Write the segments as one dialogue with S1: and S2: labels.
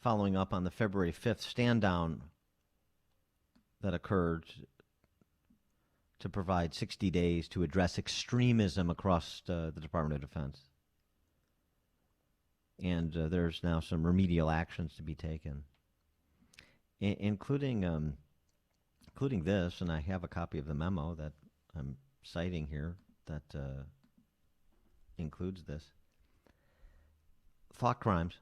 S1: following up on the February 5th stand down that occurred to provide 60 days to address extremism across the Department of Defense. And there's now some remedial actions to be taken, including this, and I have a copy of the memo that I'm citing here that includes this. Thought crimes.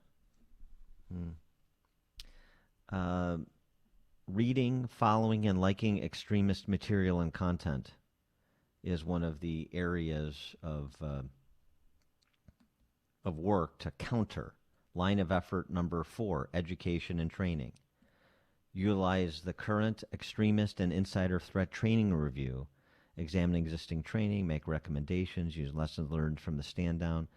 S1: Reading, following, and liking extremist material and content is one of the areas of work to counter. Line of effort number 4, education and training. Utilize the current extremist and insider threat training review. Examine existing training, make recommendations, use lessons learned from the stand down.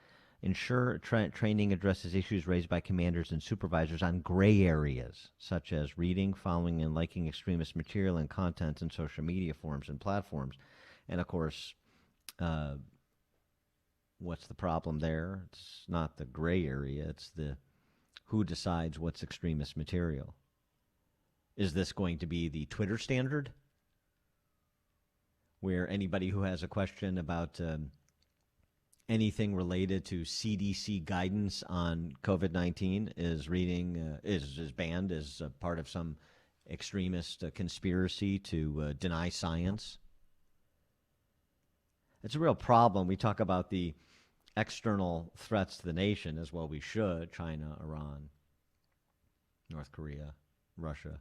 S1: Ensure training addresses issues raised by commanders and supervisors on gray areas, such as reading, following, and liking extremist material and content in social media forums and platforms. And, of course, what's the problem there? It's not the gray area. It's the who decides what's extremist material. Is this going to be the Twitter standard, where anybody who has a question about anything related to CDC guidance on COVID-19 is banned as part of some extremist conspiracy to deny science? It's a real problem. We talk about the external threats to the nation, as well we should: China, Iran, North Korea, Russia.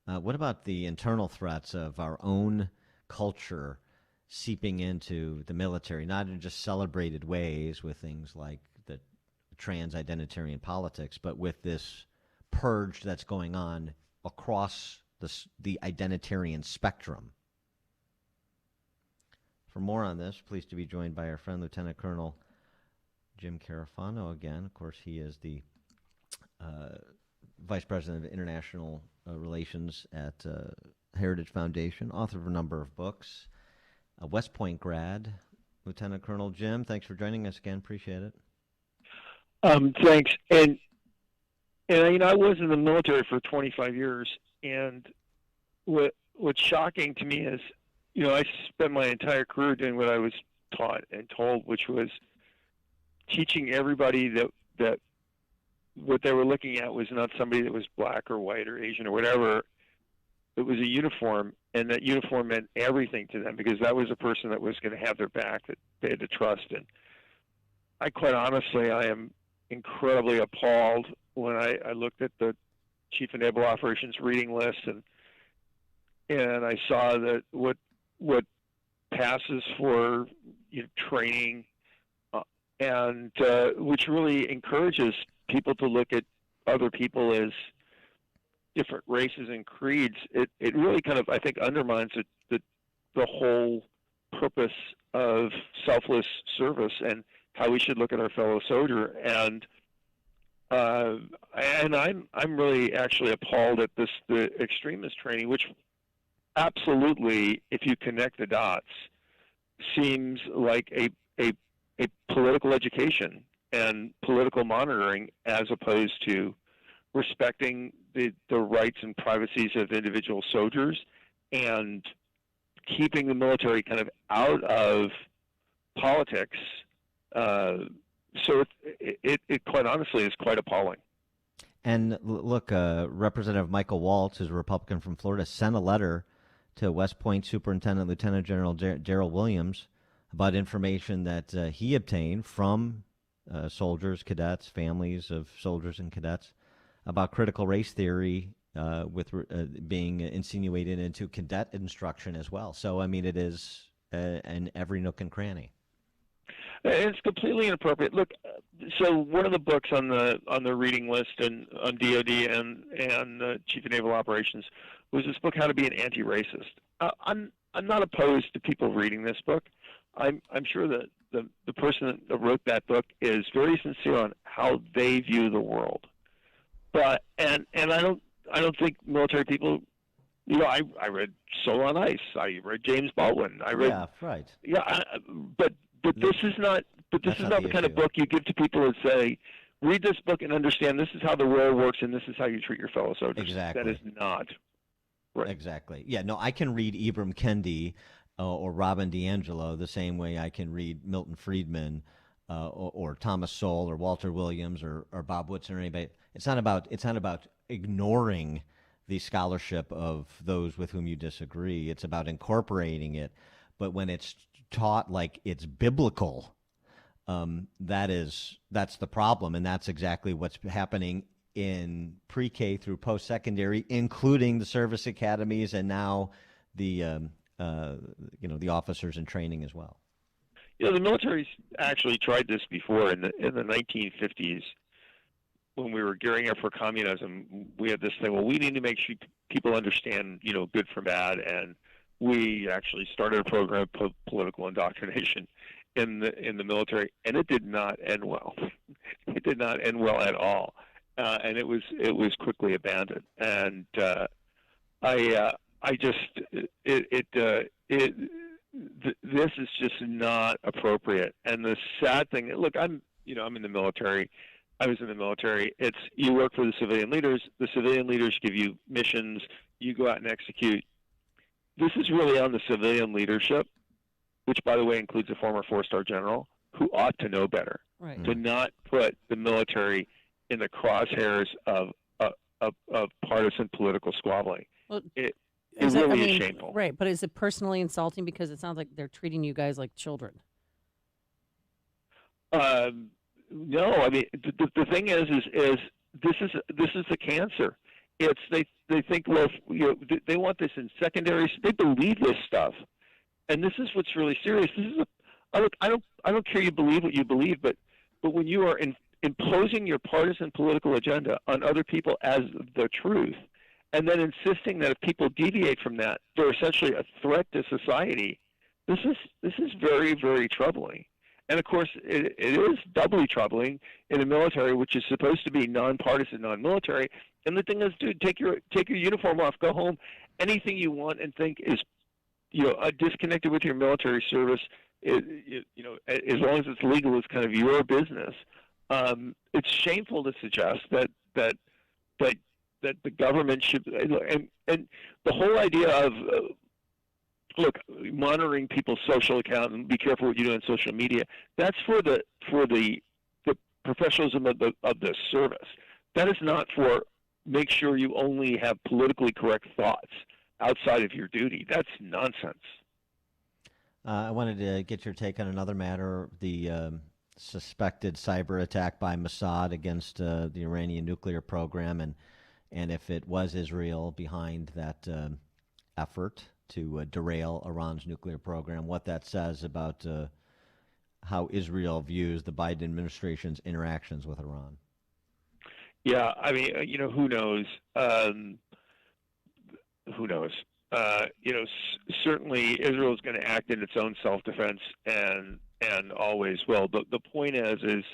S1: What about the internal threats of our own culture seeping into the military, not in just celebrated ways with things like the trans-identitarian politics, but with this purge that's going on across the identitarian spectrum? For more on this, pleased to be joined by our friend Lieutenant Colonel Jim Carafano again. Of course, he is the Vice President of International Relations at Heritage Foundation, author of a number of books, a West Point grad. Lieutenant Colonel Jim, thanks for joining us again. Appreciate it.
S2: Thanks. And I was in the military for 25 years, and what's shocking to me is, I spent my entire career doing what I was taught and told, which was teaching everybody that what they were looking at was not somebody that was black or white or Asian or whatever. It was a uniform, and that uniform meant everything to them, because that was a person that was going to have their back, that they had to trust. And I quite honestly, I am incredibly appalled when I looked at the Chief of Naval Operations reading list and I saw that what passes for training, and which really encourages people to look at other people as different races and creeds. It really kind of, I think, undermines the whole purpose of selfless service and how we should look at our fellow soldier. And I'm really actually appalled at the extremist training, which absolutely, if you connect the dots, seems like a political education and political monitoring, as opposed to respecting the rights and privacies of individual soldiers and keeping the military kind of out of politics. So it quite honestly is quite appalling.
S1: And look, Representative Michael Waltz, who's a Republican from Florida, sent a letter to West Point Superintendent Lieutenant General Darrell Williams about information that he obtained from soldiers, cadets, families of soldiers and cadets, about critical race theory with being insinuated into cadet instruction as well. So, I mean, it is in every nook and cranny.
S2: It's completely inappropriate. Look, so one of the books on the reading list and on DoD and Chief of Naval Operations was this book, How to Be an Anti-Racist. I'm not opposed to people reading this book. I'm sure that the person that wrote that book is very sincere on how they view the world. But and I don't think military people. I read Soul on Ice. I read James Baldwin. I read.
S1: Yeah, right.
S2: Yeah, but this is not. But this is not the kind of book you give to people and say, read this book and understand this is how the world works and this is how you treat your fellow soldiers.
S1: Exactly.
S2: That is not right.
S1: Exactly. Yeah, no, I can read Ibram Kendi or Robin DiAngelo the same way I can read Milton Friedman or Thomas Sowell or Walter Williams or Bob Woodson or anybody. It's not about ignoring the scholarship of those with whom you disagree. It's about incorporating it. But when it's taught like it's biblical, that's the problem, and that's exactly what's happening in pre-K through post-secondary, including the service academies and now the the officers in training as well.
S2: The military's actually tried this before in the 1950s. When we were gearing up for communism, we had this thing. Well, we need to make sure people understand, good from bad, and we actually started a program of political indoctrination in the military, and it did not end well. It did not end well at all, and it was quickly abandoned. And this is just not appropriate. And the sad thing, look, I'm in the military. I was in the military. It's you work for the civilian leaders. The civilian leaders give you missions. You go out and execute. This is really on the civilian leadership, which, by the way, includes a former four-star general who ought to know better.
S3: Right.
S2: To not put the military in the crosshairs of partisan political squabbling.
S3: Well,
S2: it really is shameful.
S3: Right, but is it personally insulting because it sounds like they're treating you guys like children?
S2: No, I mean the thing is this is the cancer. It's they think, well, they want this in secondaries. They believe this stuff, and this is what's really serious. This is I don't care you believe what you believe, but when you are imposing your partisan political agenda on other people as the truth, and then insisting that if people deviate from that, they're essentially a threat to society. This is very, very troubling. And of course, it is doubly troubling in a military which is supposed to be nonpartisan, non-military. And the thing is, dude, take your uniform off, go home. Anything you want and think is, disconnected with your military service. As long as it's legal, it's kind of your business. It's shameful to suggest that the government should, and the whole idea of look, monitoring people's social accounts and be careful what you do on social media. That's for the professionalism of the service. That is not for make sure you only have politically correct thoughts outside of your duty. That's nonsense.
S1: I wanted to get your take on another matter: the suspected cyber attack by Mossad against the Iranian nuclear program, and if it was Israel behind that effort to derail Iran's nuclear program, what that says about how Israel views the Biden administration's interactions with Iran.
S2: Yeah, I mean, who knows? Who knows? Certainly Israel is going to act in its own self-defense and always will. The point is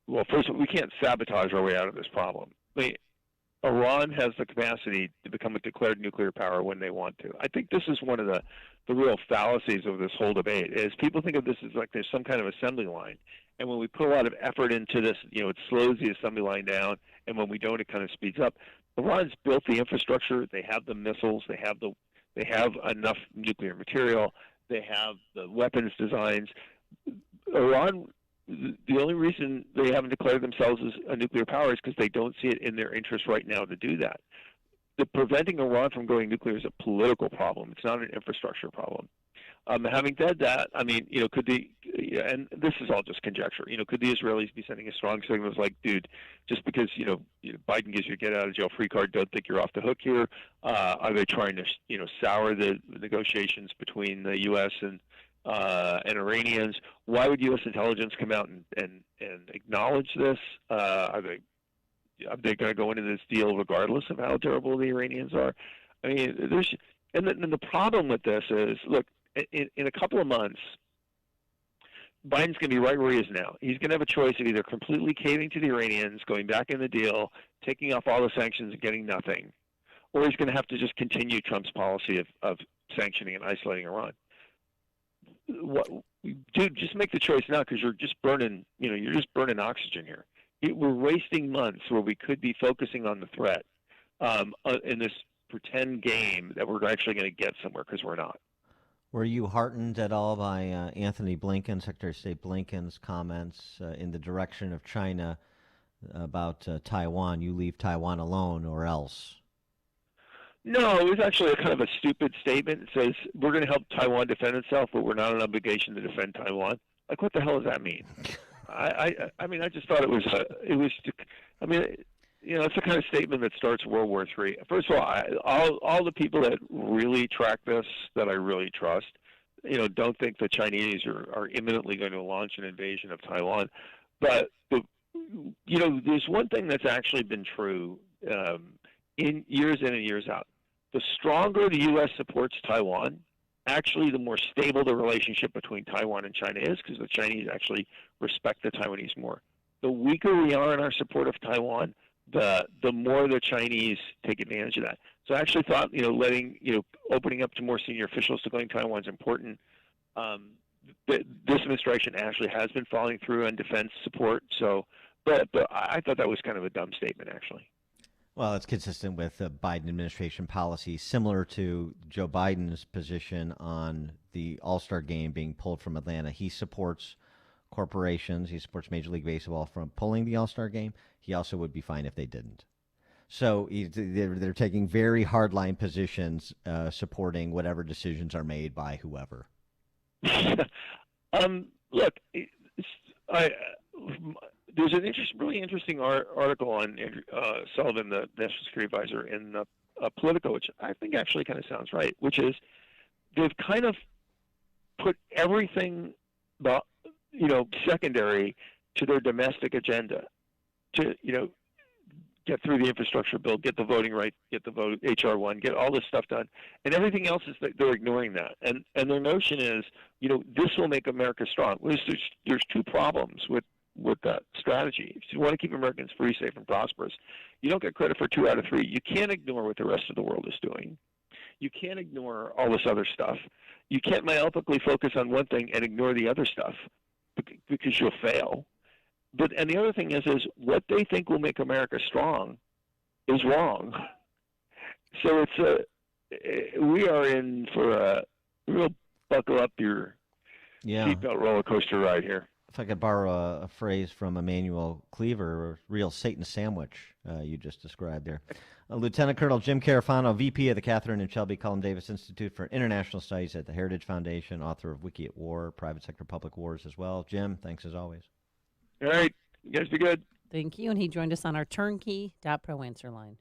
S2: well, first of all, we can't sabotage our way out of this problem. Iran has the capacity to become a declared nuclear power when they want to. I think this is one of the real fallacies of this whole debate is people think of this as like there's some kind of assembly line. And when we put a lot of effort into this, it slows the assembly line down. And when we don't, it kind of speeds up. Iran's built the infrastructure. They have the missiles. They have enough nuclear material. They have the weapons designs. Iran, the only reason they haven't declared themselves as a nuclear power is because they don't see it in their interest right now to do that. Preventing Iran from going nuclear is a political problem. It's not an infrastructure problem. Having said that, I mean, could and this is all just conjecture, could the Israelis be sending a strong signal like, dude, just because, Biden gives you a get out of jail free card, don't think you're off the hook here? Are they trying to, sour the negotiations between the U.S. and Iranians? Why would U.S. intelligence come out and acknowledge this? Are they going to go into this deal regardless of how terrible the Iranians are? I mean, and the problem with this is, look, in a couple of months, Biden's going to be right where he is now. He's going to have a choice of either completely caving to the Iranians, going back in the deal, taking off all the sanctions and getting nothing, or he's going to have to just continue Trump's policy of sanctioning and isolating Iran. what, dude, just make the choice now because you're just burning, you're just burning oxygen here. We're wasting months where we could be focusing on the threat in this pretend game that we're actually going to get somewhere because we're not.
S1: Were you heartened at all by Anthony Blinken, Secretary of State Blinken's comments in the direction of China about Taiwan? You leave Taiwan alone or else.
S2: No, it was actually a kind of a stupid statement. It says we're going to help Taiwan defend itself, but we're not an obligation to defend Taiwan. Like, what the hell does that mean? I mean, I just thought it was it's the kind of statement that starts World War III. First of all the people that really track this, that I really trust, don't think the Chinese are imminently going to launch an invasion of Taiwan. But there's one thing that's actually been true in and years out. The stronger the U.S. supports Taiwan, actually the more stable the relationship between Taiwan and China is, because the Chinese actually respect the Taiwanese more. The weaker we are in our support of Taiwan, the more the Chinese take advantage of that. So I actually thought, opening up to more senior officials to going to Taiwan is important. This administration actually has been following through on defense support. So, but I thought that was kind of a dumb statement, actually.
S1: Well, it's consistent with the Biden administration policy, similar to Joe Biden's position on the All-Star game being pulled from Atlanta. He supports corporations. He supports Major League Baseball from pulling the All-Star game. He also would be fine if they didn't. So they're taking very hardline positions, supporting whatever decisions are made by whoever.
S2: Look, there's an really interesting article on Sullivan, the National Security Advisor, in Politico, which I think actually kind of sounds right, which is they've kind of put everything, secondary to their domestic agenda to, get through the infrastructure bill, get the voting right, get the vote, HR 1, get all this stuff done. And everything else is that they're ignoring that. And their notion is, this will make America strong. There's two problems with that strategy. If you want to keep Americans free, safe, and prosperous, you don't get credit for 2 out of 3. You can't ignore what the rest of the world is doing. You can't ignore all this other stuff. You can't myopically focus on one thing and ignore the other stuff because you'll fail. And the other thing is what they think will make America strong is wrong. So we are in for a real buckle up your seatbelt roller coaster ride here.
S1: If I could borrow a phrase from Emmanuel Cleaver, a real Satan sandwich you just described there. Lieutenant Colonel Jim Carafano, VP of the Catherine and Shelby Cullum Davis Institute for International Studies at the Heritage Foundation, author of Wiki at War, Private Sector Public Wars as well. Jim, thanks as always.
S2: All right. You guys be good.
S3: Thank you. And he joined us on our turnkey.pro answer line.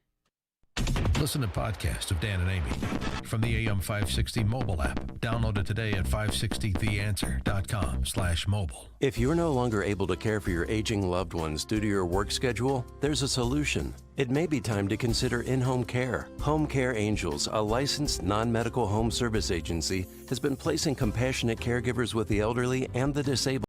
S4: Listen to podcasts of Dan and Amy from the AM 560 mobile app. Download it today at 560theanswer.com/mobile.
S5: If you're no longer able to care for your aging loved ones due to your work schedule, there's a solution. It may be time to consider in-home care. Home Care Angels, a licensed non-medical home service agency, has been placing compassionate caregivers with the elderly and the disabled